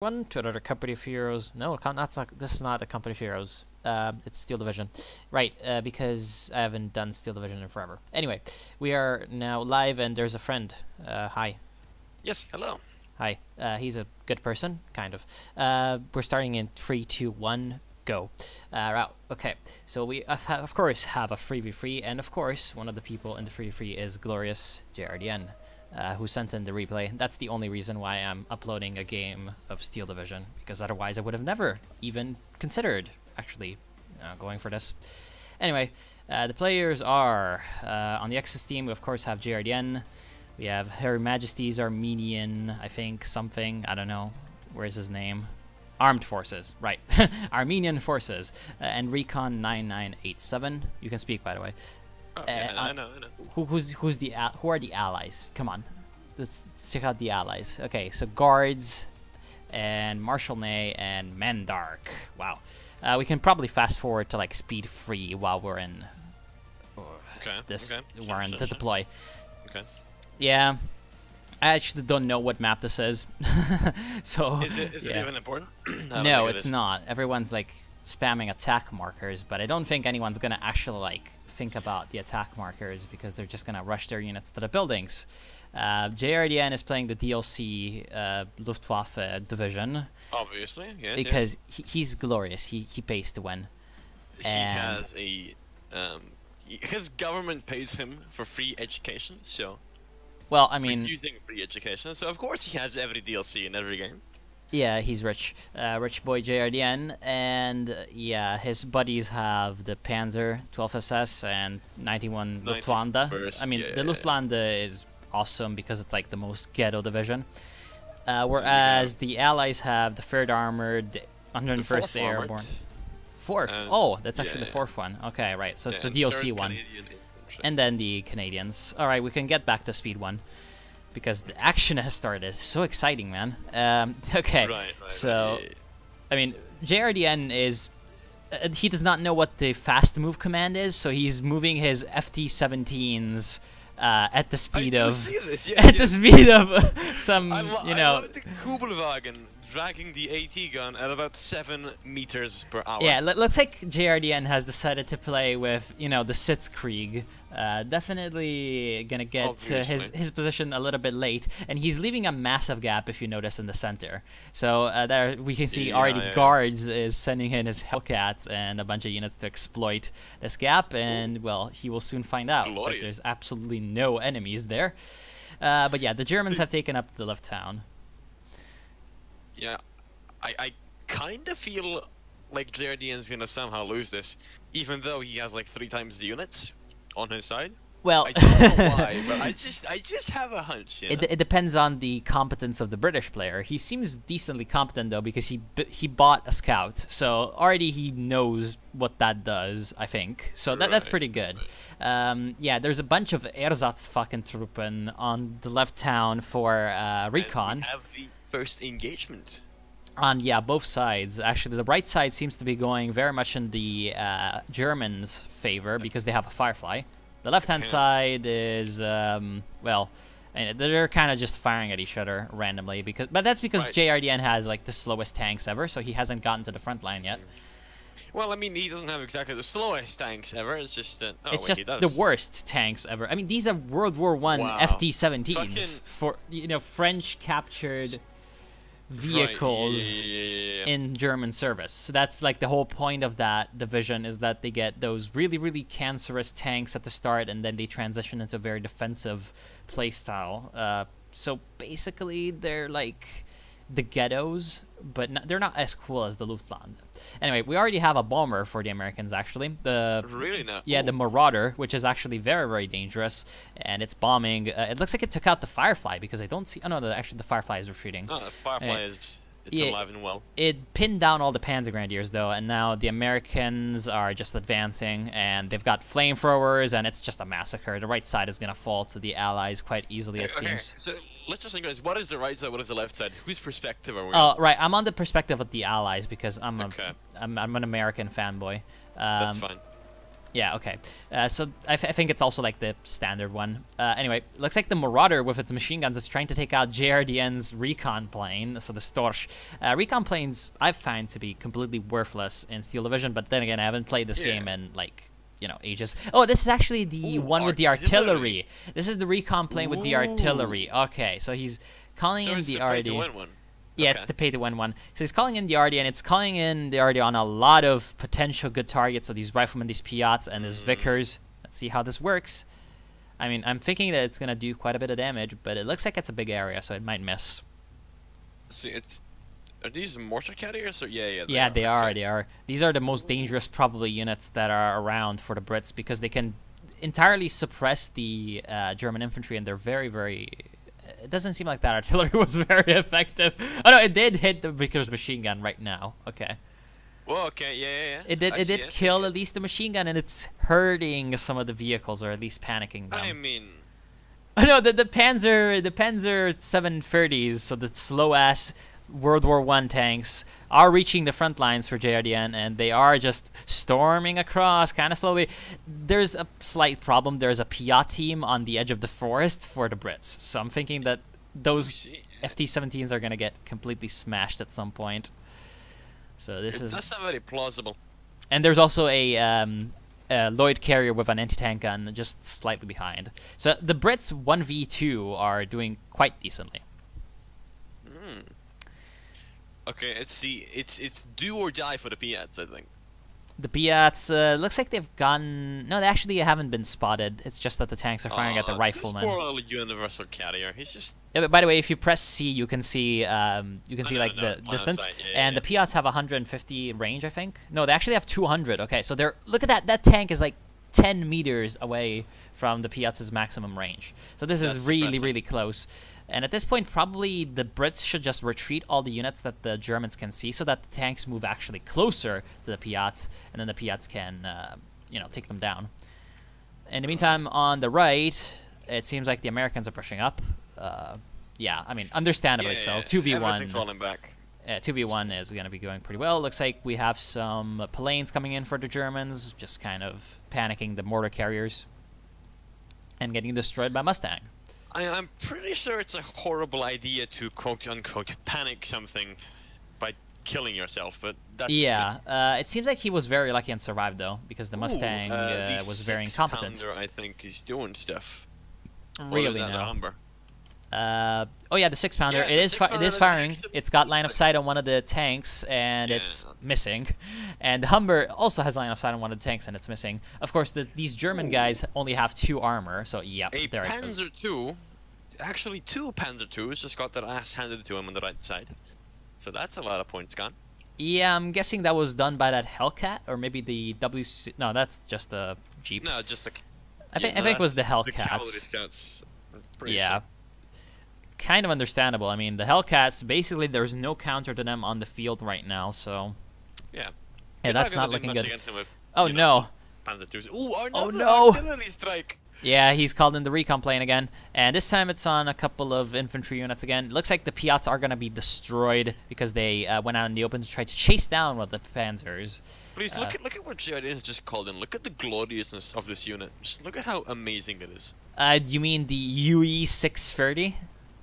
One to another Company of Heroes. No, this is not a Company of Heroes. It's Steel Division. Right, because I haven't done Steel Division in forever. Anyway, we are now live and there's a friend. Hi. Yes, hello. Hi. He's a good person, kind of. We're starting in 3, 2, 1, go. Okay, so we of course have a 3v3, and of course one of the people in the 3v3 is glorious JRDN. Who sent in the replay. That's the only reason why I'm uploading a game of Steel Division, because otherwise I would have never even considered actually going for this. Anyway, the players are on the X's team. We of course have JRDN. We have Her Majesty's Armenian, I think, something, I don't know, where's his name? Armed Forces, right. Armenian Forces, and Recon 9987. You can speak, by the way. Yeah, I know. Who are the allies? Come on, let's check out the allies. Okay, so guards and Marshal Ney and Mandark. Wow, we can probably fast forward to like speed 3 while we're in we're in the deploy. Okay. Yeah, I actually don't know what map this is. So is it even important? No, it's not. Everyone's like spamming attack markers, but I don't think anyone's gonna actually like think about the attack markers because they're just gonna rush their units to the buildings. JRDN is playing the DLC Luftwaffe division. Obviously, yes. Because he's glorious. He pays to win. He has a his government pays him for free education, so. Well, I mean, using free education, so of course he has every DLC in every game. Yeah, he's rich. Rich boy JRDN, and yeah, his buddies have the Panzer 12 SS and 91 Luftwaffe. I mean, the Luftwaffe is awesome because it's like the most ghetto division. Whereas the Allies have the 3rd Armored, 101st Airborne. 4th? Oh, that's actually the 4th one. Okay, right, so it's the DLC one. And then the Canadians. Alright, we can get back to Speed 1. Because the action has started. So exciting, man. Okay, so, I mean, JRDN is... he does not know what the fast move command is, so he's moving his FT-17s at the speed of... the speed of some, you know... I love the Kubelwagen dragging the AT gun at about 7 meters per hour. Yeah, let's take JRDN has decided to play with, you know, the Sitzkrieg. Definitely gonna get his position a little bit late, and he's leaving a massive gap if you notice in the center. So there we can see already Guards is sending in his Hellcats and a bunch of units to exploit this gap, and well, he will soon find out that there's absolutely no enemies there. But yeah, the Germans have taken up the left town. Yeah, I kind of feel like JRDN is gonna somehow lose this, even though he has like 3 times the units on his side. Well, I don't know why, but I just have a hunch. You know? It depends on the competence of the British player. He seems decently competent though, because he bought a scout, so already he knows what that does. I think so. That's pretty good. Yeah, there's a bunch of Ersatz fucking Truppen on the left town for Recon. And we have the first engagement. On both sides. Actually, the right side seems to be going very much in the Germans' favor because they have a Firefly. The left-hand side is well, they're kind of just firing at each other randomly but that's because JRDN has like the slowest tanks ever, so he hasn't gotten to the front line yet. Well, I mean, he doesn't have exactly the slowest tanks ever. It's just the worst tanks ever. I mean, these are World War I FT-17s for French captured vehicles in German service. So that's like the whole point of that division, is that they get those really, really cancerous tanks at the start, and then they transition into a very defensive playstyle. So basically, they're like the ghettos, but they're not as cool as the Luftwaffe. Anyway, we already have a bomber for the Americans, actually. The Marauder, which is actually very, very dangerous, and it's bombing. It looks like it took out the Firefly, because I don't see... Oh, no, actually the Firefly is retreating. Oh, the Firefly is... It's alive and well. It pinned down all the Panzer Grenadiers, though, and now the Americans are just advancing, and they've got flamethrowers, and it's just a massacre. The right side is going to fall to the Allies quite easily, it seems. So let's just think, guys, what is the right side, what is the left side? Whose perspective are we on? Oh, right, I'm on the perspective of the Allies, because I'm an American fanboy. That's fine. Yeah, okay. So I think it's also like the standard one. Anyway, looks like the Marauder with its machine guns is trying to take out JRDN's recon plane, so the Storch. Recon planes I've found to be completely worthless in Steel Division, but then again, I haven't played this game in, like, you know, ages. Oh, this is actually the one with the artillery. This is the recon plane with the artillery. Okay, so he's calling in the RD. Yeah, it's the pay-to-win one. So he's calling in the RD, and it's calling in the RD on a lot of potential good targets. So these riflemen, these Piats, and these Vickers. Let's see how this works. I mean, I'm thinking that it's going to do quite a bit of damage, but it looks like it's a big area, so it might miss. See, are these mortar carriers? Or they are. They are. These are the most dangerous, probably, units that are around for the Brits because they can entirely suppress the German infantry, and they're very, very... It doesn't seem like that artillery was very effective. Oh no, it did hit the Vickers machine gun right now. Okay. Well, okay, yeah. It did kill at least the machine gun, and it's hurting some of the vehicles, or at least panicking them. I mean... Oh no, the Panzer 730s, so the slow-ass World War I tanks, are reaching the front lines for JRDN, and they are just storming across kind of slowly. There's a slight problem. There's a Piat team on the edge of the forest for the Brits, so I'm thinking that those FT-17s are going to get completely smashed at some point. So this is... That's not very plausible. And there's also a Lloyd carrier with an anti-tank gun just slightly behind. So the Brits 1v2 are doing quite decently. Okay, let's see. It's do or die for the Piats, I think. The Piats, looks like they've gone... No, they actually haven't been spotted. It's just that the tanks are firing at the riflemen. This poor little universal carrier. He's just... By the way, if you press C, you can see the distance. And the Piats have 150 range, I think. No, they actually have 200. Okay, so they're... Look at that. That tank is like 10 meters away from the Piats' maximum range. So this is really, really close. And at this point, probably the Brits should just retreat all the units that the Germans can see so that the tanks move actually closer to the Piats, and then the Piats can, take them down. In the meantime, on the right, it seems like the Americans are pushing up. Yeah, I mean, understandably so. 2v1. Everything's falling back. 2v1 is going to be going pretty well. Looks like we have some planes coming in for the Germans, just kind of panicking the mortar carriers and getting destroyed by Mustang. I'm pretty sure it's a horrible idea to quote-unquote panic something by killing yourself, but that's it seems like he was very lucky and survived, though, because the Mustang was very incompetent. I think is doing stuff. Really, no. Humber? Oh yeah, the 6-pounder. It is firing. It's got line of sight on one of the tanks, and it's missing. And the Humber also has line of sight on one of the tanks, and it's missing. Of course, these German guys only have 2 armor, so yep, there it goes. Panzer II, actually 2 Panzer IIs just got their ass handed to him on the right side. So that's a lot of points gone. Yeah, I'm guessing that was done by that Hellcat, or maybe the WC... No, that's just a Jeep. No, just a... I think it was the Hellcats. The cavalry scouts. Yeah. Kind of understandable. I mean, the Hellcats, basically, there's no counter to them on the field right now, so... Yeah. Yeah, that's not looking good. With, no. Ooh, oh no! Artillery strike. Yeah, he's called in the recon plane again, and this time it's on a couple of infantry units again. It looks like the Piats are going to be destroyed because they went out in the open to try to chase down one of the Panzers. Please look at what JRDN has just called in. Look at the gloriousness of this unit. Just look at how amazing it is. You mean the UE 630?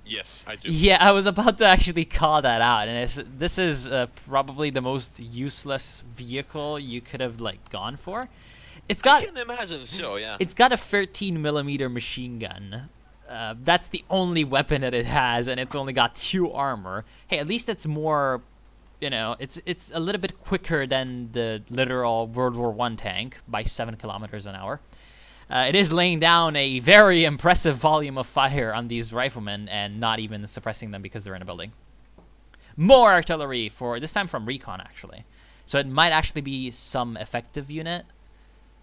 Yes, I do. Yeah, I was about to actually call that out, and this is probably the most useless vehicle you could have gone for. I can imagine so, yeah. It's got a 13mm machine gun. That's the only weapon that it has, and it's only got 2 armor. Hey, at least it's more, it's a little bit quicker than the literal World War I tank by 7 kilometers an hour. It is laying down a very impressive volume of fire on these riflemen and not even suppressing them because they're in a building. More artillery, this time from recon, actually. So it might actually be some effective unit.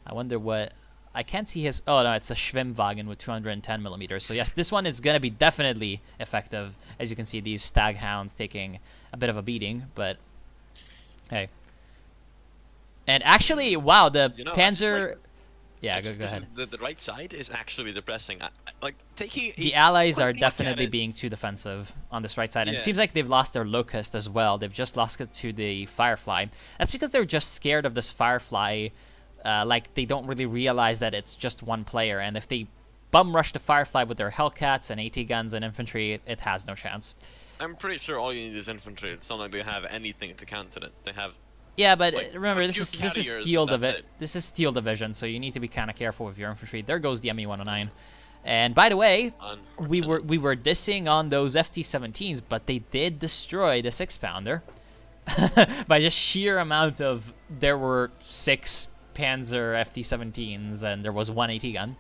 I wonder what... I can't see his... Oh, no, it's a Schwimmwagen with 210mm. So yes, this one is going to be definitely effective. As you can see, these Staghounds taking a bit of a beating, but... Hey. And actually, wow, the Panzer... Yeah, go ahead. The right side is actually depressing. The Allies are definitely being too defensive on this right side. And it seems like they've lost their Locust as well. They've just lost it to the Firefly. That's because they're just scared of this Firefly Like, they don't really realize that it's just one player, and if they bum rush the Firefly with their Hellcats and AT guns and infantry, it has no chance. I'm pretty sure all you need is infantry. It's not like they have anything to counter it. They have. Yeah, but like, remember, this is Steel Division, so you need to be kind of careful with your infantry. There goes the ME-109. And by the way, we were dissing on those FT-17s, but they did destroy the 6-pounder by just sheer amount of. There were 6 Panzer FT-17s and there was 1 AT gun.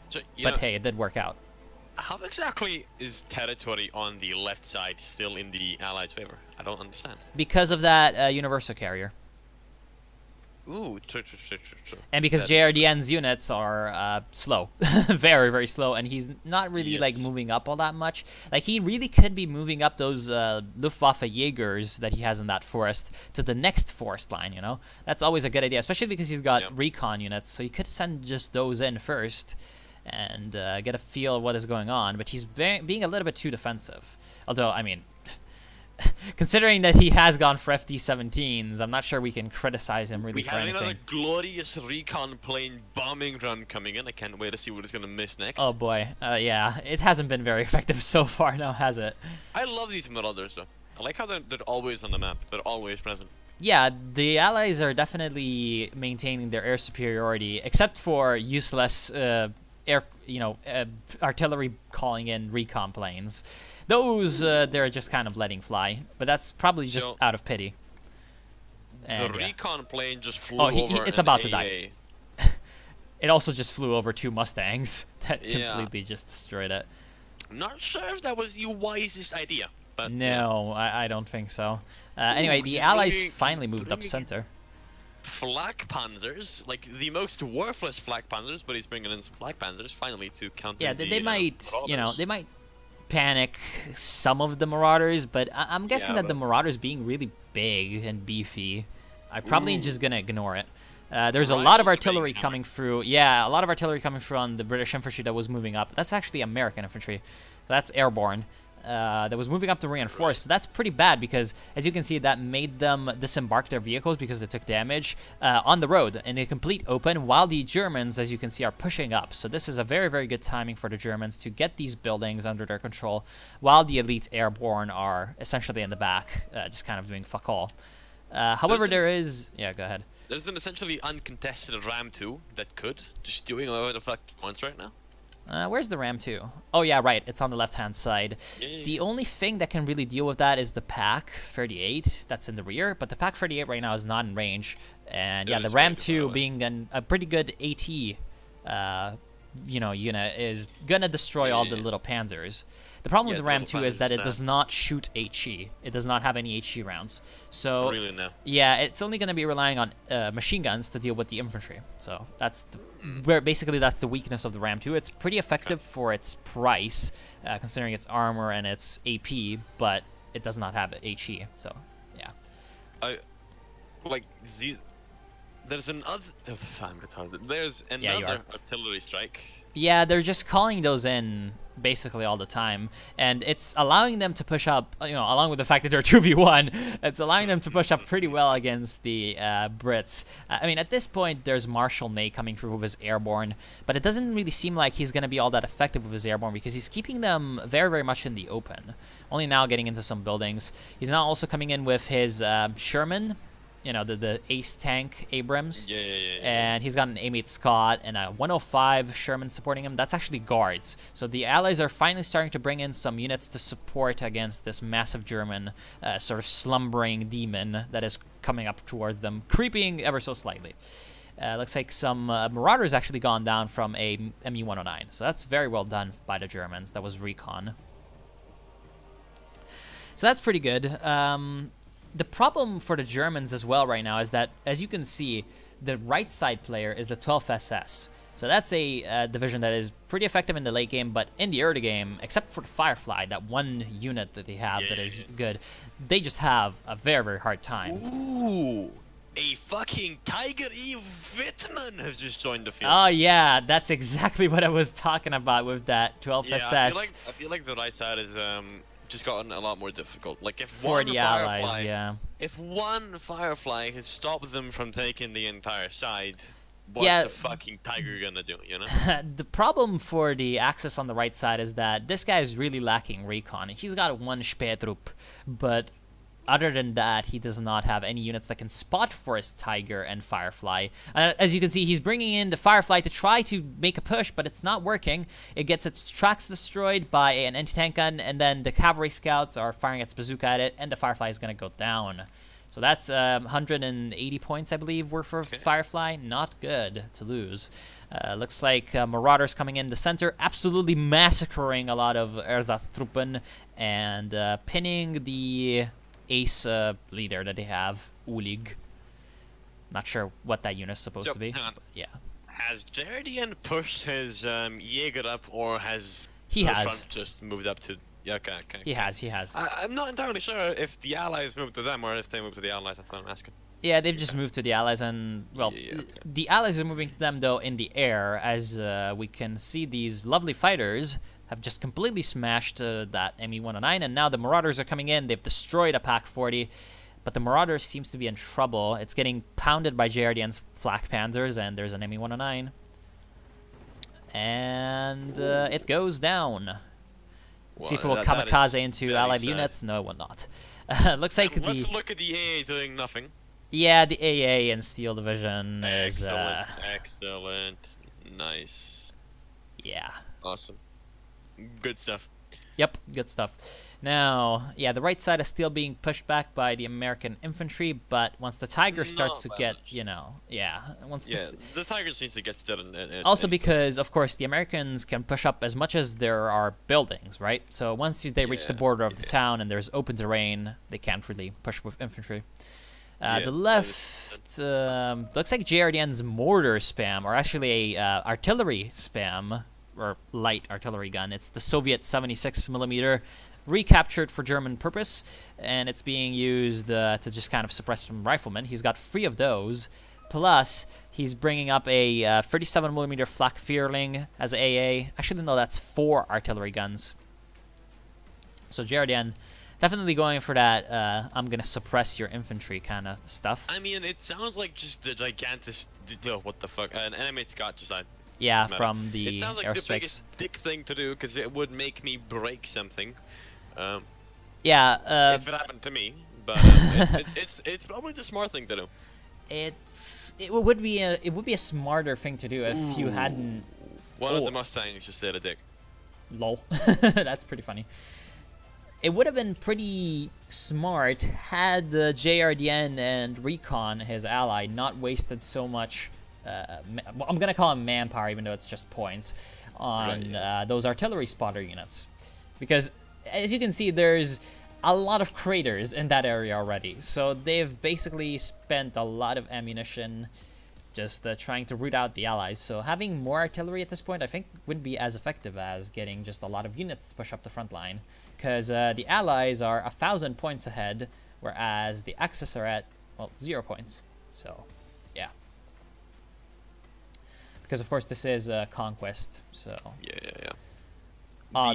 So, but hey, it did work out. How exactly is territory on the left side still in the Allies' favor? I don't understand. Because of that universal carrier. Ooh, true. And because JRDN's units are slow, very, very slow, and he's not really like moving up all that much. Like, he really could be moving up those Luftwaffe Jaegers that he has in that forest to the next forest line, you know? That's always a good idea, especially because he's got recon units, so you could send just those in first and get a feel of what is going on, but he's being a little bit too defensive. Although, I mean, considering that he has gone for FT-17s, I'm not sure we can criticize him really for anything. We have another glorious recon plane bombing run coming in. I can't wait to see what it's going to miss next. Oh boy, yeah, it hasn't been very effective so far now, has it? I love these Marauders though. I like how they're always on the map. They're always present. Yeah, the Allies are definitely maintaining their air superiority, except for useless artillery calling in recon planes. Those, they're just kind of letting fly, but that's probably just out of pity. And, the recon plane just flew over it's about to die. It also just flew over 2 Mustangs that completely just destroyed it. I'm not sure if that was the wisest idea, but... No, I don't think so. Anyway, the Allies finally moved up center. Flak Panzers, like the most worthless Flak Panzers, but he's bringing in some Flak Panzers finally to counter. Yeah, they might, they might panic some of the Marauders, but I'm guessing that the Marauders being really big and beefy, I'm probably just gonna ignore it. There's a lot of artillery coming through. Yeah, a lot of artillery coming through on the British infantry that was moving up. That's actually American infantry. That's airborne. That was moving up to reinforce. So that's pretty bad because, as you can see, that made them disembark their vehicles because they took damage on the road in a complete open, while the Germans, as you can see, are pushing up. So this is a very, very good timing for the Germans to get these buildings under their control, while the elite airborne are essentially in the back, just kind of doing fuck all. However, there is... Yeah, go ahead. There's an essentially uncontested Ram 2 that could, just doing whatever the fuck it wants right now. Where's the Ram 2? Oh, yeah, right. It's on the left-hand side. The only thing that can really deal with that is the Pak-38 that's in the rear, but the Pak-38 right now is not in range. And yeah, the Ram 2 being a pretty good AT, unit is gonna destroy all the little Panzers. The problem with the Ram 2 is that it does not shoot HE. It does not have any HE rounds. So yeah, it's only going to be relying on machine guns to deal with the infantry. So that's basically that's the weakness of the Ram 2. It's pretty effective for its price, considering its armor and its AP, but it does not have HE. So yeah. There's another. I'm retarded. There's another artillery strike. Yeah, they're just calling those in basically all the time, and it's allowing them to push up. Along with the fact that they're 2v1, it's allowing them to push up pretty well against the Brits. I mean, at this point, there's Marshal Ney coming through with his airborne, but it doesn't really seem like he's going to be all that effective with his airborne because he's keeping them very, very much in the open. Only now getting into some buildings. He's now also coming in with his Sherman. The Ace Tank Abrams. And he's got an A-8 Scott and a 105 Sherman supporting him. That's actually guards. So the Allies are finally starting to bring in some units to support against this massive German sort of slumbering demon that is coming up towards them, creeping ever so slightly. Looks like some Marauders actually gone down from a ME-109. So that's very well done by the Germans. That was recon. So that's pretty good. The problem for the Germans as well right now is that, as you can see, the right side player is the 12th SS. So that's a division that is pretty effective in the late game, but in the early game, except for the Firefly, that one unit that they have that is good, they just have a very, very hard time. Ooh, a fucking Tiger E. Wittmann has just joined the field. Oh yeah, that's exactly what I was talking about with that 12th SS. I feel like the right side is just gotten a lot more difficult. Like if for the Allies, if one Firefly has stopped them from taking the entire side, what's a fucking Tiger gonna do, you know? The problem for the Axis on the right side is that this guy is really lacking recon. He's got one Spähtrupp, but other than that, he does not have any units that can spot for his Tiger and Firefly. As you can see, he's bringing in the Firefly to try to make a push, but it's not working. It gets its tracks destroyed by an anti-tank gun, and then the cavalry scouts are firing its bazooka at it, and the Firefly is going to go down. So that's 180 points, I believe, were for Firefly. Not good to lose. Looks like Marauders coming in the center, absolutely massacring a lot of Ersatztruppen, and pinning the ace leader that they have, Ulig. Not sure what that unit is supposed to be. But yeah. Has JRDN pushed his Jaeger up, or has he front just moved up to? Yeah, okay. He has. I'm not entirely sure if the Allies moved to them or if they moved to the Allies. That's what I'm asking. Yeah, they've just moved to the Allies, and well, the Allies are moving to them though in the air, as we can see these lovely fighters have just completely smashed that Me-109, and now the Marauders are coming in. They've destroyed a Pak 40, but the Marauders seems to be in trouble. It's getting pounded by JRDN's flak panzers, and there's an Me-109, and it goes down. Let's see if it will kamikaze into allied units. No, it will not. Looks like let's look at the AA doing nothing. Yeah, the AA and Steel Division is... Excellent. Nice. Yeah. Awesome. Good stuff. Yep, good stuff. Now, yeah, the right side is still being pushed back by the American infantry, but once the Tiger starts to get, you know, the Tiger needs to get still. Also because, of course, the Americans can push up as much as there are buildings, right? So once they reach the border of the town and there's open terrain, they can't really push with infantry. The left looks like JRDN's mortar spam, or actually a artillery spam, or light artillery gun. It's the Soviet 76mm, recaptured for German purpose, and it's being used to just kind of suppress some riflemen. He's got 3 of those, plus he's bringing up a 37mm flak Vierling as AA. Actually, no, that's 4 artillery guns. So JRDN definitely going for that, I'm gonna suppress your infantry kind of stuff. I mean, it sounds like just the gigantic, what the fuck, an enemy Scott just died. Yeah, from the airstrikes. It sounds like the biggest dick thing to do, because it would make me break something. Yeah. If it happened to me, but it's probably the smart thing to do. It would be a smarter thing to do if you hadn't. One of the Mustangs just said a dick. Lol. That's pretty funny. It would have been pretty smart had the JRDN and Recon, his ally, not wasted so much. I'm gonna call him manpower, even though it's just points, on those artillery spotter units, because as you can see, there's a lot of craters in that area already. So they've basically spent a lot of ammunition just trying to root out the Allies. So having more artillery at this point, I think, wouldn't be as effective as getting just a lot of units to push up the front line, because the Allies are 1,000 points ahead, whereas the Axis are at, well, 0 points. So, yeah. Because of course this is a conquest, so yeah.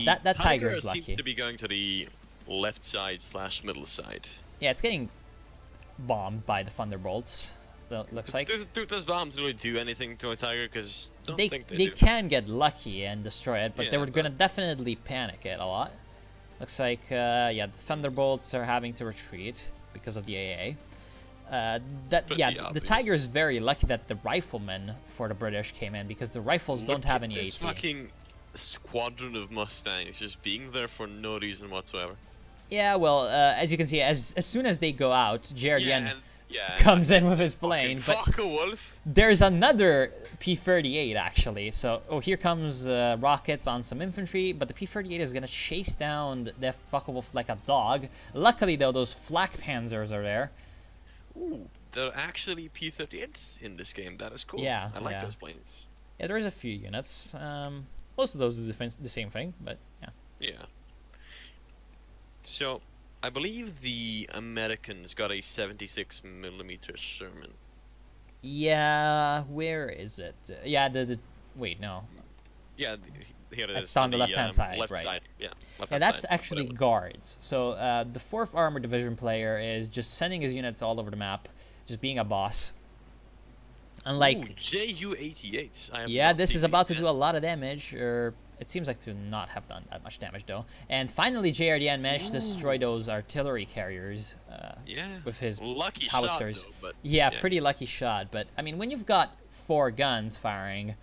That Tiger is lucky. Seems to be going to the left side / middle side. Yeah, it's getting bombed by the Thunderbolts. Looks like. Does bombs really do anything to a Tiger? Because they can get lucky and destroy it, but they were gonna definitely panic it a lot. Looks like the Thunderbolts are having to retreat because of the AA. The Tiger is very lucky that the riflemen for the British came in, because the rifles don't have any AT. This fucking squadron of Mustangs just being there for no reason whatsoever. Yeah, well, as you can see, as soon as they go out, JRDN comes in with his plane, but there's another P-38 actually. So, here comes rockets on some infantry, but the P-38 is gonna chase down the Focke-Wulf like a dog. Luckily, though, those flak panzers are there. Ooh, there are actually P-38s in this game. That is cool. Yeah, I like those planes. Yeah, there's a few units. Most of those do the same thing, but yeah. Yeah. So, I believe the Americans got a 76mm Sherman. Yeah, where is it? Yeah, wait, no. Yeah, here it is. It's on the left-hand side, left right? Side. Yeah, that's actually guards. So the 4th Armored Division player is just sending his units all over the map, just being a boss. Unlike Ooh, Ju-88s. Yeah, this is about to do a lot of damage, or it seems like to not have done that much damage though. And finally, JRDN managed to destroy those artillery carriers. With his lucky howitzers. shot, though, yeah, pretty lucky shot. But I mean, when you've got 4 guns firing,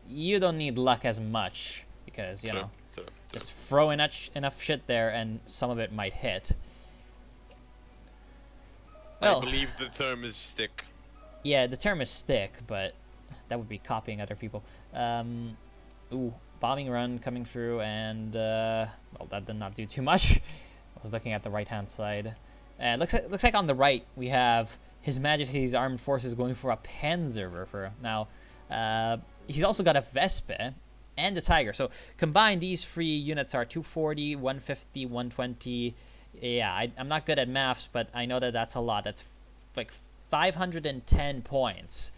you don't need luck as much because you know, just throw enough shit there, and some of it might hit. Well, I believe the term is stick. Yeah, the term is stick, but that would be copying other people. Ooh, bombing run coming through, and well, that did not do too much. I was looking at the right-hand side, and looks like on the right we have His Majesty's Armed Forces going for a Panzerwerfer. Now, he's also got a Vespa and a Tiger. So combined, these 3 units are 240, 150, 120. Yeah, I'm not good at maths, but I know that that's a lot. That's like 510 points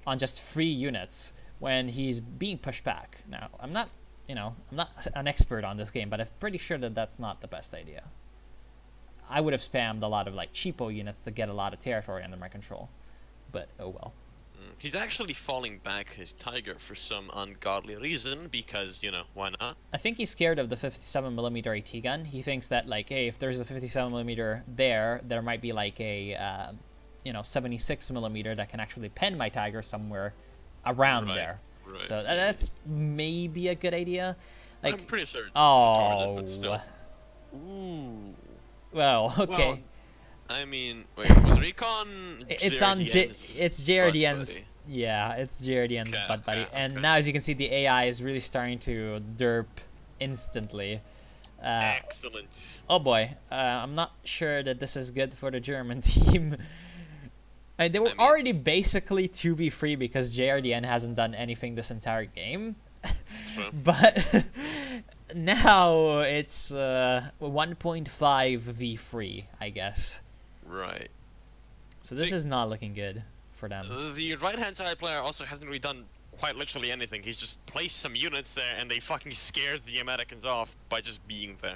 on just 3 units when he's being pushed back. Now, I'm not an expert on this game, but I'm pretty sure that that's not the best idea. I would have spammed a lot of like cheapo units to get a lot of territory under my control, but oh well. He's actually falling back his Tiger for some ungodly reason because, you know, why not? I think he's scared of the 57mm AT gun. He thinks that like, hey, if there's a 57mm there might be like a 76mm that can actually pen my Tiger somewhere around there. Right. So that's maybe a good idea. Like, I'm pretty sure it's retarded, but still. Ooh. Well, okay. Well, I mean, wait, was Recon it's on it's JRDN's. Yeah, it's JRDN's butt buddy. And now, as you can see, the AI is really starting to derp instantly. Excellent. Oh boy, I'm not sure that this is good for the German team. They were already basically 2v3 because JRDN hasn't done anything this entire game. But now it's 1.5 v3, I guess. Right. So this is not looking good for them. The right-hand side player also hasn't really done quite literally anything. He's just placed some units there, and they fucking scared the Americans off by just being there.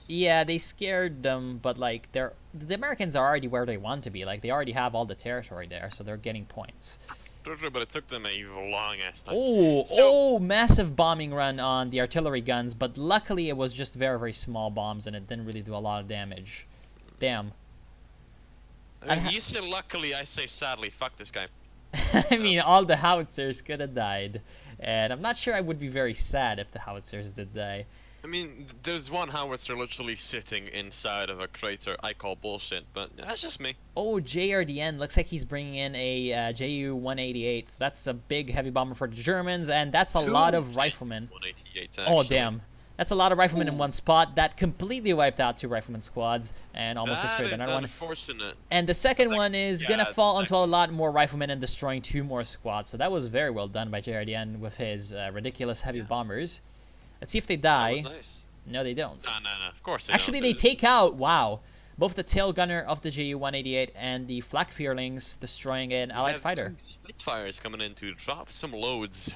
Yeah, they scared them, but like the Americans are already where they want to be. Like they already have all the territory there, so they're getting points. But it took them a long ass time. Oh, massive bombing run on the artillery guns, but luckily it was just very, very small bombs, and it didn't really do a lot of damage. Damn. I mean, you say luckily, I say sadly. Fuck this guy. I mean, all the howitzers could have died, and I'm not sure I would be very sad if the howitzers did die. I mean, there's one howitzer literally sitting inside of a crater. I call bullshit, but that's just me. Oh, JRDN looks like he's bringing in a Ju-188. So that's a big heavy bomber for the Germans, and that's a lot of riflemen. 188s, oh, damn. That's a lot of riflemen in one spot. That completely wiped out 2 rifleman squads and almost destroyed another one. Unfortunate. And the second one is going to fall onto a lot more riflemen and destroying 2 more squads. So that was very well done by JRDN with his ridiculous heavy bombers. Let's see if they die. That was nice. No, they don't. No. Of course they Actually, don't. they take out, wow, both the tail gunner of the Ju-188 and the flak fearlings, destroying an allied fighter. Spitfires coming in to drop some loads.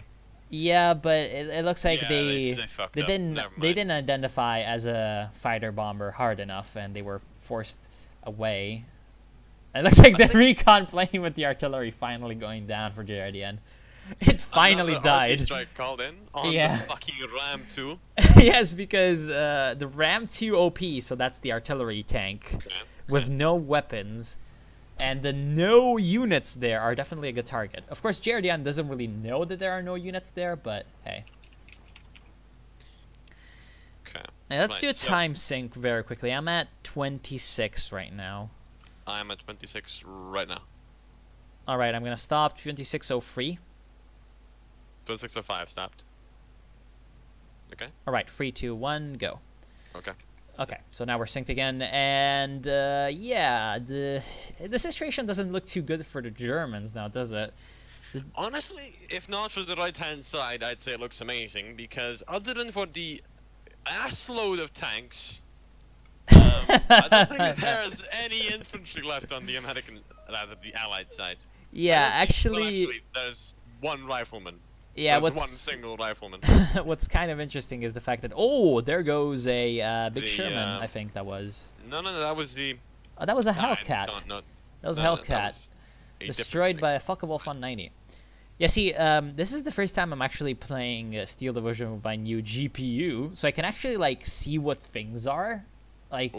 Yeah, but it looks like they didn't identify as a fighter bomber hard enough, and they were forced away. It looks like the recon playing with the artillery finally going down for JRDN. It finally died. Strike called in on the fucking Ram 2. Yes, because the Ram 2 OP, so that's the artillery tank with no weapons, and the no units there are definitely a good target. Of course, JRDN doesn't really know that there are no units there, but hey. Okay. Now, let's do a time sync very quickly. I'm at 26 right now. I'm at 26 right now. All right, I'm gonna stop 26:03. 26:05 stopped. Okay. All right, 3, 2, 1, go. Okay. Okay, so now we're synced again, and yeah, the situation doesn't look too good for the Germans now, does it? Honestly, if not for the right-hand side, I'd say it looks amazing, because other than for the assload of tanks, I don't think there's any infantry left on the the Allied side. Yeah, actually, there's 1 rifleman. Yeah, there's 1 single rifleman. What's kind of interesting is the fact that there goes a big Sherman. I think that was. No, that was the. Oh, that was a Hellcat. That was a Hellcat, destroyed by a Focke-Wulf 190. Yeah, see, this is the first time I'm actually playing Steel Division with my new GPU, so I can actually like see what things are, like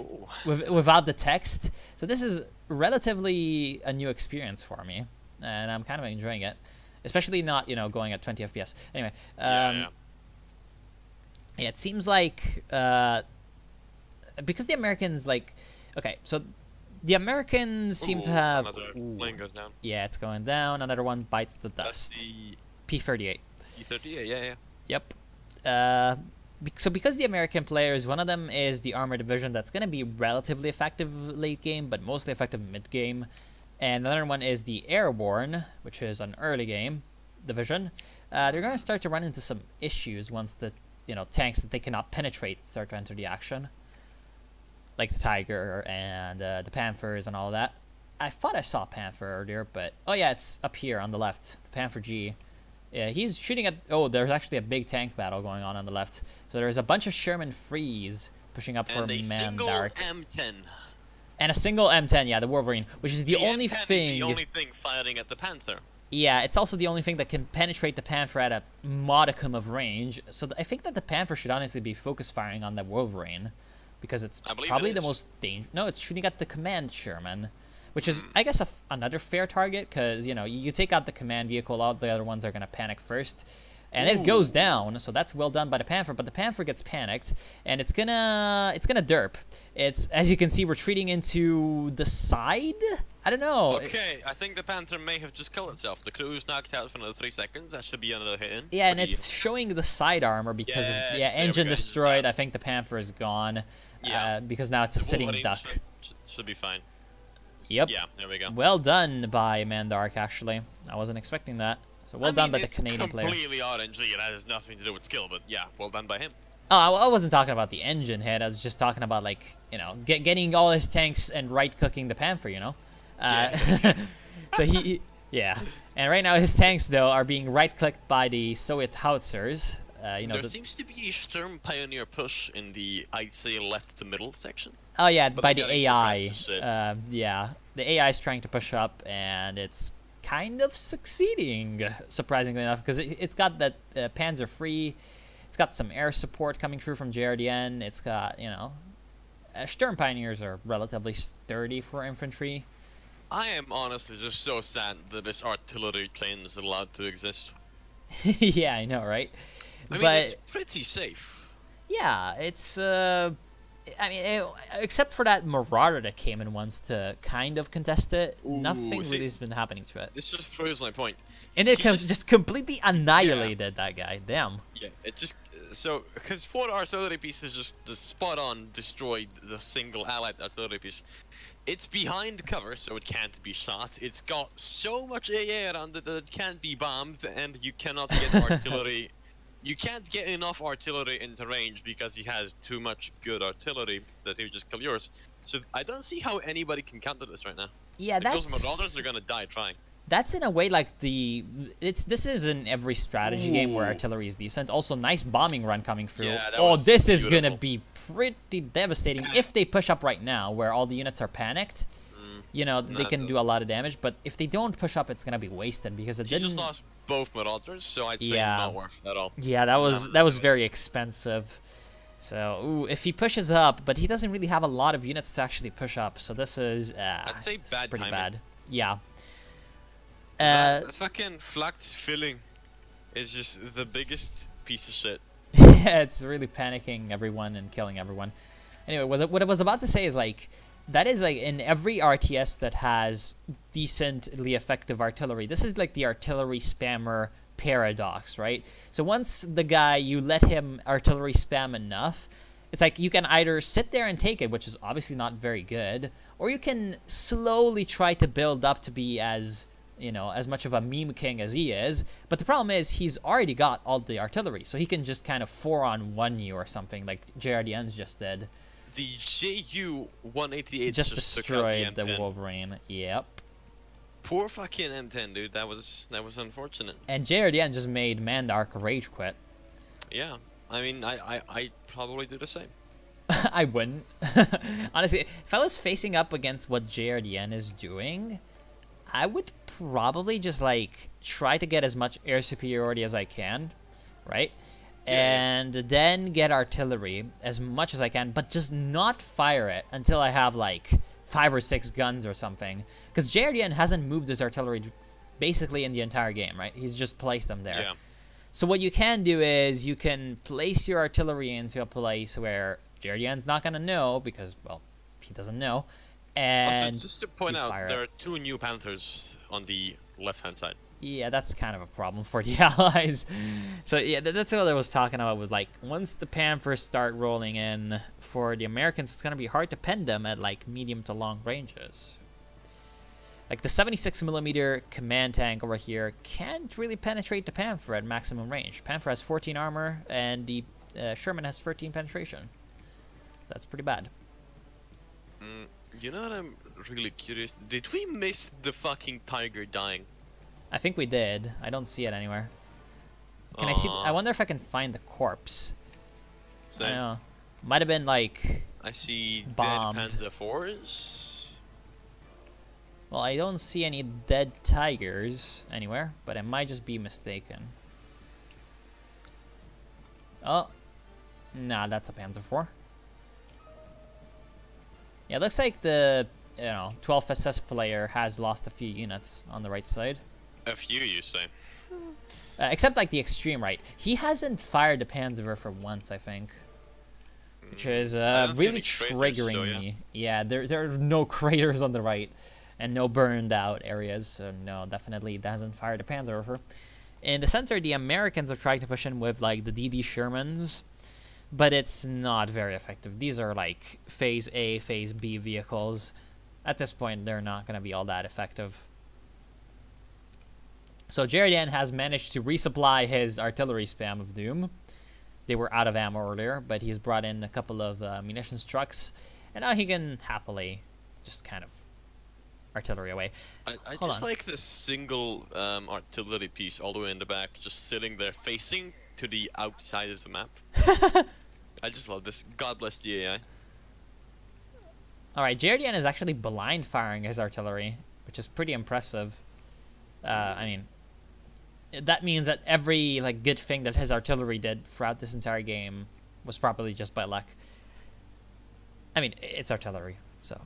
without the text. So this is relatively a new experience for me, and I'm kind of enjoying it, especially not going at 20 FPS. Anyway, yeah, it seems like because the Americans okay, so. The Americans seem to have... Another plane goes down. Yeah, it's going down. Another one bites the dust. That's the... P-38. P-38, yeah. Yep. So because the American players, one of them is the Armor Division that's going to be relatively effective late game, but mostly effective mid game. And another one is the Airborne, which is an early game division. They're going to start to run into some issues once the tanks that they cannot penetrate start to enter the action. Like the Tiger and the Panthers and all of that. I thought I saw Panther earlier, but... Oh yeah, it's up here on the left. The Panther G. Yeah, he's shooting at... Oh, there's actually a big tank battle going on the left. So there's a bunch of Sherman Frees pushing up for Mandark. And a single M10. And a single M10, yeah, the Wolverine. Which is the only M10 thing... is the only thing firing at the Panther. Yeah, it's also the only thing that can penetrate the Panther at a modicum of range. So I think that the Panther should honestly be focus firing on the Wolverine. Because it's probably the most dangerous. No, it's shooting at the command Sherman, which is, I guess, another fair target. Because you take out the command vehicle, all the other ones are gonna panic first, and it goes down. So that's well done by the Panther. But the Panther gets panicked, and it's gonna derp. It's, as you can see, retreating into the side. I don't know. Okay, I think the Panther may have just killed itself. The crew's knocked out for another 3 seconds. That should be another hit in. Yeah, and it's showing the side armor because of engine destroyed. I think the Panther is gone. Yeah. Because now it's a sitting duck. Should be fine. Yep. Yeah, there we go. Well done by Mandark, actually. I wasn't expecting that. So well done by the Canadian player. It's completely RNG, and that has nothing to do with skill, but yeah, well done by him. Oh, I wasn't talking about the engine hit. I was just talking about, getting all his tanks and right-clicking the Panther, So yeah. And right now his tanks, though, are being right-clicked by the Soviet howitzers. There seems to be a Sturm Pioneer push in the, I'd say, left to middle section. Oh yeah, by the AI. Yeah, the AI is trying to push up, and it's kind of succeeding, surprisingly enough, because it's got that Panzer free. It's got some air support coming through from JRDN. It's got, Sturm Pioneers are relatively sturdy for infantry. I am honestly just so sad that this artillery train is allowed to exist. Yeah, I know, right? I mean, it's pretty safe. Yeah, it's, except for that Marauder that came in once to kind of contest it, nothing really has been happening to it. This just proves my point. And it just completely annihilated that guy. Damn. Yeah, it just... So, because 4 artillery pieces just spot on destroyed the single allied artillery piece. It's behind cover, so it can't be shot. It's got so much AA around it that it can't be bombed, and you cannot get artillery... You can't get enough artillery into range because he has too much good artillery that he would just kill yours. So I don't see how anybody can counter this right now. Yeah, those Marauders are gonna die trying. That's in a way like this is in every strategy game where artillery is decent. Also, nice bombing run coming through. Yeah, this is gonna be pretty devastating if they push up right now, where all the units are panicked. They can do a lot of damage, but if they don't push up, it's gonna be wasted because it didn't. He just lost both Marauders, so I'd say not worth at all. Yeah, that was very expensive. So, if he pushes up, but he doesn't really have a lot of units to actually push up, so this is I'd say pretty bad. Yeah. That fucking flak filling is just the biggest piece of shit. Yeah, it's really panicking everyone and killing everyone. Anyway, what I was about to say is that is in every RTS that has decently effective artillery. This is like the artillery spammer paradox, right? So once the guy, you let him artillery spam enough, it's like you can either sit there and take it, which is obviously not very good, or you can slowly try to build up to be as much of a meme king as he is. But the problem is he's already got all the artillery, so he can just kind of 4-on-1 you or something like JRDN's just did. The JU-188 just destroyed the Wolverine. Yep. Poor fucking M10, dude. That was unfortunate. And JRDN just made Mandark rage quit. Yeah. I mean, I probably do the same. I wouldn't. Honestly, if I was facing up against what JRDN is doing, I would probably just like try to get as much air superiority as I can, right? And then get artillery as much as I can, but just not fire it until I have like 5 or 6 guns or something. Because JRDN hasn't moved his artillery basically in the entire game, right? He's just placed them there. Yeah. So what you can do is you can place your artillery into a place where JRDN's not going to know because, well, he doesn't know. And also, just to point out, there are 2 new Panthers on the left-hand side. Yeah, that's kind of a problem for the Allies. So yeah, that's what I was talking about with like, once the Panthers start rolling in for the Americans, it's going to be hard to pen them at like medium to long ranges. Like the 76mm command tank over here can't really penetrate the Panther at maximum range. Panther has 14 armor and the Sherman has 13 penetration. That's pretty bad. You know what, I'm really curious. Did we miss the fucking Tiger dying? I think we did. I don't see it anywhere. Can I see? I wonder if I can find the corpse. Same. I don't know. Might have been like I see bombed. dead Panther 4s. Well, I don't see any dead tigers anywhere, but I might just be mistaken. Oh, nah, that's a Panzer IV. Yeah, it looks like the 12th SS player has lost a few units on the right side. A few, you say? Except like the extreme right. He hasn't fired the Panzer for once, I think. Which is really triggering me. Yeah, there are no craters on the right. And no burned out areas. So no, definitely hasn't fired a Panzer. In the center, the Americans are trying to push in with like the DD Shermans. But it's not very effective. These are like Phase A, Phase B vehicles. At this point, they're not going to be all that effective. So JRDN has managed to resupply his artillery spam of doom. They were out of ammo earlier, but he's brought in a couple of munitions trucks, and now he can happily just kind of artillery away. I just like this single artillery piece all the way in the back, just sitting there facing to the outside of the map. I just love this. God bless the AI. Alright, JRDN is actually blind firing his artillery, which is pretty impressive. I mean, that means that every like good thing that his artillery did throughout this entire game was probably just by luck. I mean, it's artillery, so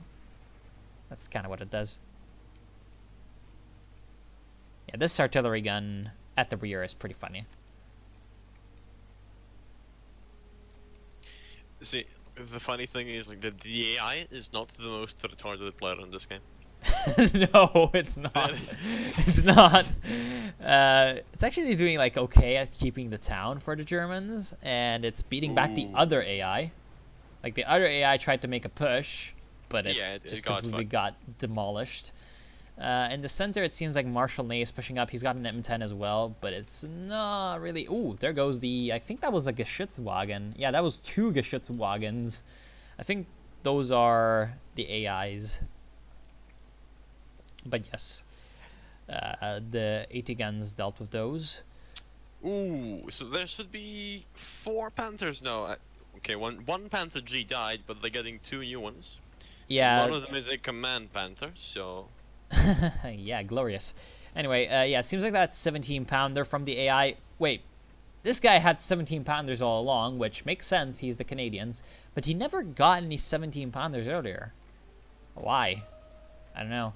that's kind of what it does. Yeah, this artillery gun at the rear is pretty funny. See, the funny thing is like the AI is not the most retarded player in this game. No, it's not. It's not. It's actually doing like okay at keeping the town for the Germans, and it's beating back the other AI. Like the other AI tried to make a push, but it just completely got demolished. In the center, it seems like Marshal Ney is pushing up. He's got an M10 as well, but it's not really. Ooh, there goes the. I think that was a Geschützwagen. Yeah, that was 2 Geschützwagens. I think those are the AIs. But yes, the 80 guns dealt with those. Ooh, so there should be 4 Panthers now. Okay, one Panther G died, but they're getting 2 new ones. Yeah. One of them is a command Panther, so. Yeah, glorious. Anyway, yeah, it seems like that 17-pounder from the AI. Wait, this guy had 17-pounders all along, which makes sense. He's the Canadians, but he never got any 17-pounders earlier. Why? I don't know.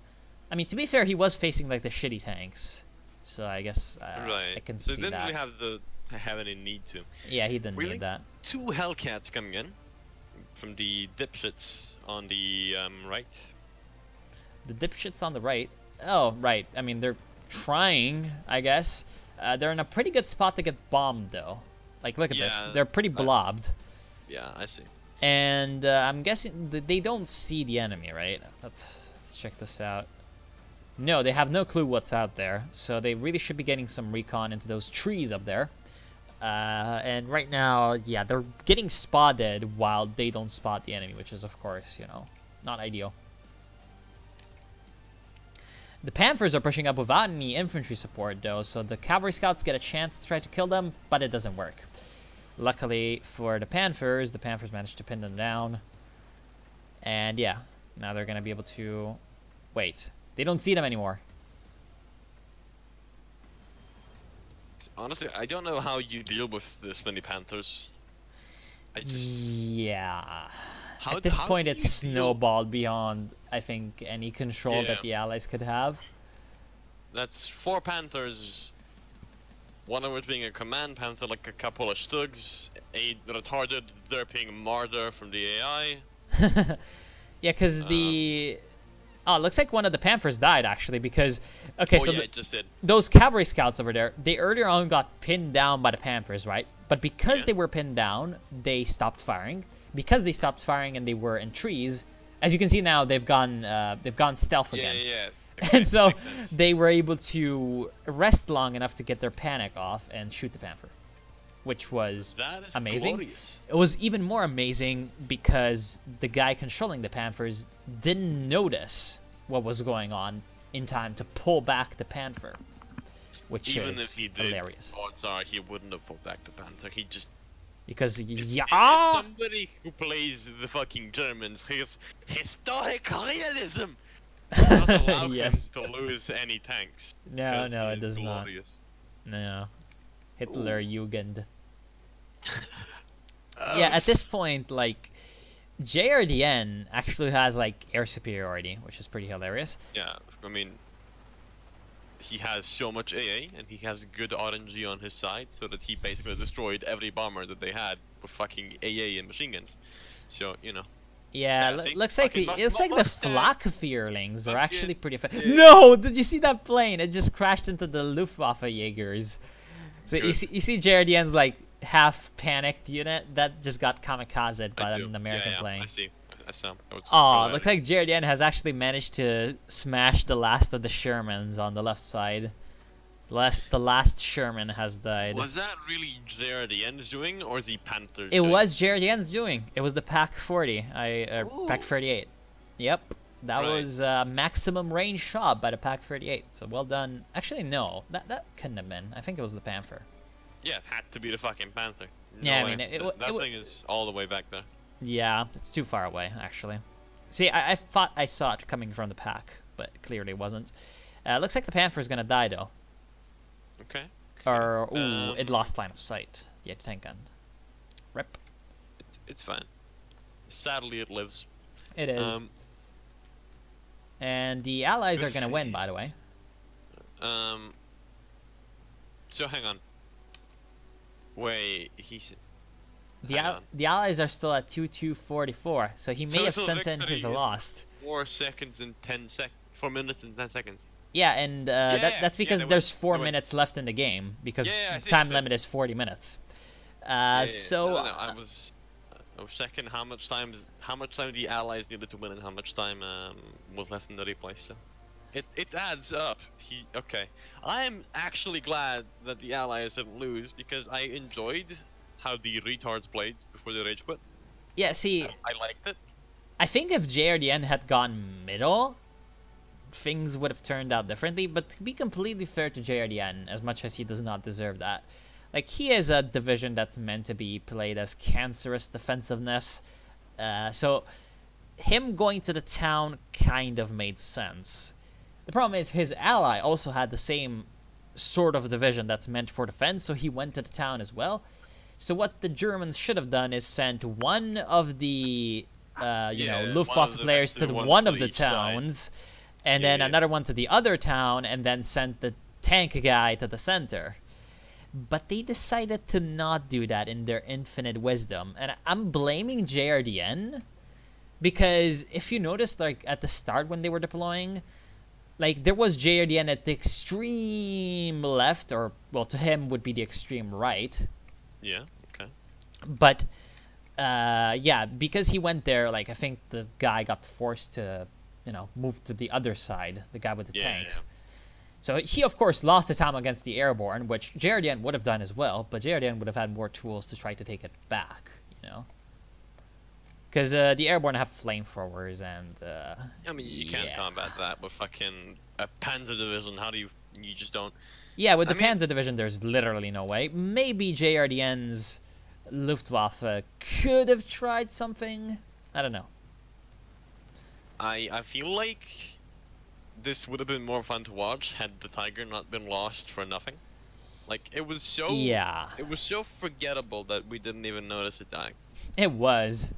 I mean, to be fair, he was facing like the shitty tanks, so I guess I can see that. They didn't really have any need to. Yeah, he didn't need that. 2 Hellcats coming in from the dipshits on the right. The dipshits on the right? Oh, right. I mean, they're trying, I guess. They're in a pretty good spot to get bombed, though. Like, look at this. They're pretty blobbed. Yeah, I see. And I'm guessing that they don't see the enemy, right? Let's check this out. No, they have no clue what's out there, so they really should be getting some recon into those trees up there. And right now, yeah, they're getting spotted while they don't spot the enemy, which is, of course, not ideal. The Panthers are pushing up without any infantry support, though, so the cavalry scouts get a chance to try to kill them, but it doesn't work. Luckily for the Panthers managed to pin them down. And yeah, now they're going to be able to... Wait, they don't see them anymore. Honestly, I don't know how you deal with this many Panthers. Yeah. At this point, it's snowballed beyond, I think, any control that the Allies could have. That's 4 Panthers. One of which being a command Panther, like a couple of Stugs, a retarded derping Marder from the AI. Yeah, because the... Oh, it looks like one of the Panthers died, actually, because... Okay, so it just did. Those cavalry scouts over there, they earlier on got pinned down by the Panthers, right? But because they were pinned down, they stopped firing. Because they stopped firing and they were in trees, as you can see now, they've gone stealth again. Yeah. Okay, and so they were able to rest long enough to get their panic off and shoot the Panther, which was amazing. Glorious. It was even more amazing because the guy controlling the Panthers didn't notice what was going on in time to pull back the Panther, which even is if he did, hilarious. Odds are he wouldn't have pulled back the Panther. He just somebody who plays the fucking Germans, his historic realism. Does not allow him to lose any tanks. No, it does glorious. not. No. Hitler Jugend. Yeah, at this point, like, JRDN actually has, like, air superiority, which is pretty hilarious. Yeah, I mean, he has so much AA, and he has good RNG on his side, so that he basically destroyed every bomber that they had with fucking AA and machine guns. So, you know. Yeah, looks like the flak Fearlings are actually pretty effective. Yeah. No, did you see that plane? It just crashed into the Luftwaffe Jaegers. So you see JRDN's like half panicked unit that just got kamikazed by an American plane. I see. I saw. Oh, it looks like JRDN has actually managed to smash the last of the Shermans on the left side. The last Sherman has died. Was that really JRDN's doing or the Panthers? It was JRDN's doing. It was the Pack 40. Pack 38. Yep. That was maximum range shot by the Pack 38. So well done. Actually, no. That couldn't have been. I think it was the Panther. Yeah, it had to be the fucking Panther. No I mean, that thing is all the way back there. Yeah, it's too far away, actually. See, I thought I saw it coming from the Pack, but clearly it wasn't. Looks like the Panther's gonna die, though. Okay. Or, ooh, it lost line of sight. The anti-tank gun. Rip. It's fine. Sadly, it lives. It is. And the Allies are gonna win, by the way. So hang on. Wait, the Allies are still at 2244, so he may have sent in his lost. 4 seconds and 4 minutes and 10 seconds. Yeah, and that's because there's 4 minutes left in the game because the time limit is 40 minutes. So I was checking how much time the Allies needed to win and how much time was left in the replay. So it adds up. Okay, I am actually glad that the Allies didn't lose because I enjoyed how the retards played before the rage quit. Yeah, see, I liked it. I think if JRDN had gone middle, things would have turned out differently, but to be completely fair to JRDN, as much as he does not deserve that, like, he is a division that's meant to be played as cancerous defensiveness, so him going to the town kind of made sense. The problem is his ally also had the same sort of division that's meant for defense, so he went to the town as well. So what the Germans should have done is sent one of the Luftwaffe players to one of the towns, and then another one to the other town, and then sent the tank guy to the center. But they decided to not do that in their infinite wisdom. And I'm blaming JRDN, because if you noticed, like, at the start when they were deploying, like, there was JRDN at the extreme left, or, well, to him would be the extreme right. Yeah, okay. But, yeah, because he went there, like, I think the guy got forced to, move to the other side, the guy with the tanks. Yeah. So he, of course, lost the time against the airborne, which JRDN would have done as well, but JRDN would have had more tools to try to take it back, Because the airborne have flamethrowers and... I mean, you can't combat that with fucking a Panzer division. How do you just don't... Yeah, with the Panzer division, there's literally no way. Maybe JRDN's Luftwaffe could have tried something. I don't know. I feel like this would have been more fun to watch had the Tiger not been lost for nothing. Like it was so it was so forgettable that we didn't even notice it dying. It was.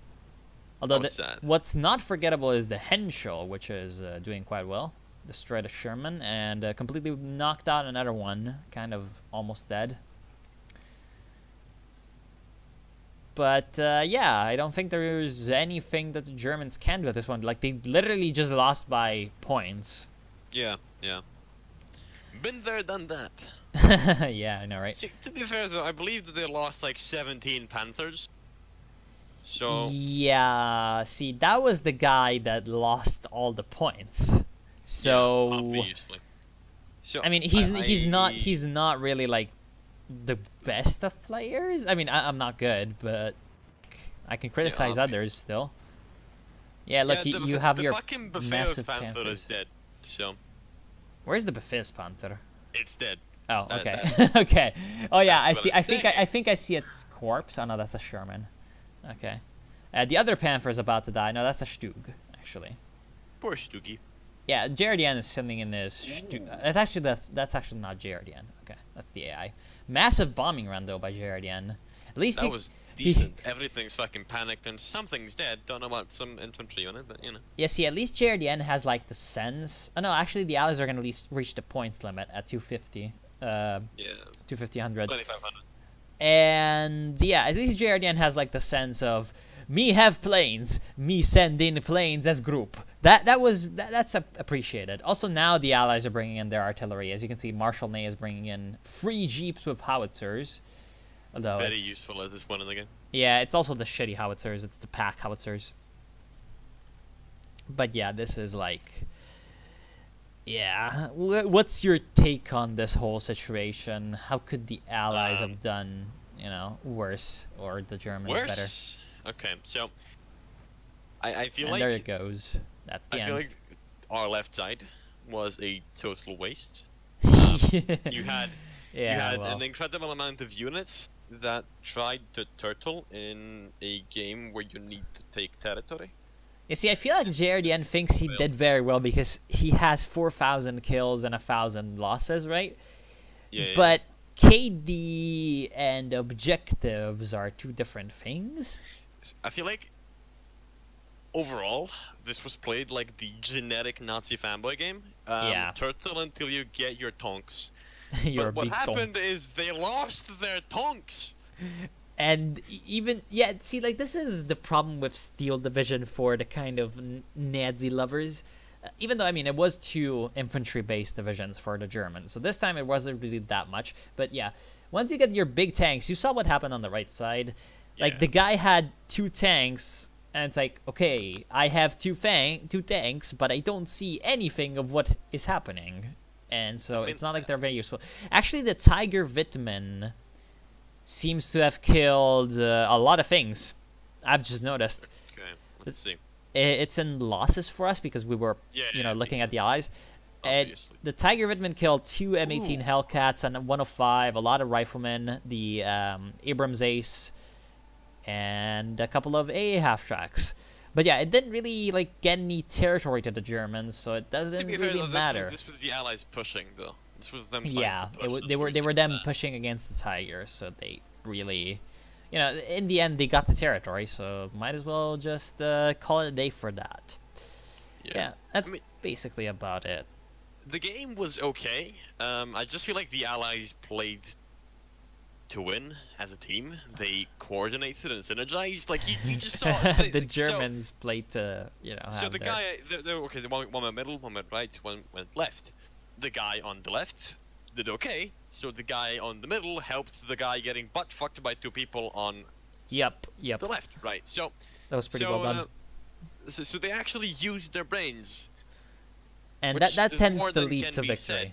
Although Sad. What's not forgettable is the Henschel, which is doing quite well. Destroyed a Sherman and completely knocked out another one, kind of almost dead. But yeah, I don't think there's anything that the Germans can do at this one. Like they literally just lost by points. Yeah, yeah. Been there, done that. Yeah, I know, right? See, to be fair though, I believe that they lost like 17 Panthers. So yeah, see, that was the guy that lost all the points. So yeah, obviously. So I mean, he's not really like the best of players. I mean, I'm not good, but I can criticize others still. Yeah, look, yeah, you have your fucking massive Panther is dead. So where's the Befis Panther? It's dead. Oh, okay. Okay. Oh yeah, I see. I think I see its corpse. Oh no, that's a Sherman. Okay. The other Panther is about to die. No, that's a Stug, actually. Poor Stugi. Yeah, JRDN is sitting in this Stug. That's actually not JRDN. Okay, that's the AI. Massive bombing run though by JRDN. At least that was decent. Everything's fucking panicked and something's dead. Don't know about some infantry on it, but you know. Yeah, see, at least JRDN has like the sense. Oh no, actually the Allies are gonna at least reach the points limit at 250. Yeah. 250, 100. 2500. And yeah, at least JRDN has like the sense of me have planes, me send in planes as group. That's appreciated. Also now the Allies are bringing in their artillery. As you can see, Marshal Ney is bringing in 3 jeeps with howitzers. Although very useful at this point in the game. Yeah, it's also the shitty howitzers. It's the pack howitzers. But yeah, this is like, yeah. What's your take on this whole situation? How could the Allies have done, you know, worse, or the Germans better? Okay, so I feel and like there it goes. That's the end. I feel like our left side was a total waste. You had an incredible amount of units that tried to turtle in a game where you need to take territory. You see, I feel like JRDN thinks he did very well because he has 4,000 kills and 1,000 losses, right? Yeah. But KD and objectives are 2 different things. I feel like overall, this was played like the generic Nazi fanboy game. Turtle until you get your tonks. But what happened is they lost their tonks. And even, yeah, see, like, this is the problem with Steel Division for the kind of Nazi lovers. Even though, I mean, it was 2 infantry-based divisions for the Germans. So this time it wasn't really that much. But yeah, once you get your big tanks, you saw what happened on the right side. Like, the guy had 2 tanks, and it's like, okay, I have 2 tanks, but I don't see anything of what is happening. And so it's not like they're very useful. Actually, the Tiger Wittmann seems to have killed a lot of things. I've just noticed. Okay, let's see. It's in losses for us because we were, looking at the Allies. The Tiger Wittmann killed 2 M18 Hellcats and 105, a lot of riflemen, the Abrams Ace, and a couple of AA half-tracks. But yeah, it didn't really like get any territory to the Germans, so it doesn't really matter. This was the Allies pushing, though. This was them. Yeah, they were them pushing against the Tigers, so they really, in the end they got the territory, so might as well just call it a day for that. Yeah, that's basically about it. The game was okay. I just feel like the Allies played to win as a team. They coordinated and synergized. Like you just saw the Germans played to So the guy, okay, one went middle, one went right, one went left. The guy on the left did okay. So the guy on the middle helped the guy getting butt fucked by 2 people on the left, right. So that was pretty well done. So they actually used their brains, and that tends to lead to victory.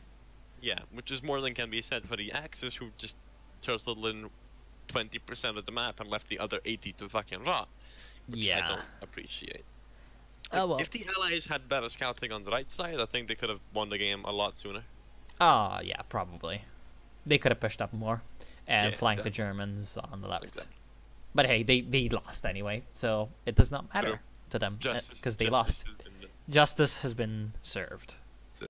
Yeah, which is more than can be said for the Axis, who just turtled in 20% of the map and left the other 80 to fucking rot, which I don't appreciate. Oh well. If the Allies had better scouting on the right side, I think they could have won the game a lot sooner. Oh yeah, probably. They could have pushed up more and flanked the Germans on the left. Exactly. But hey, they lost anyway, so it does not matter to them because they lost. Justice has been served.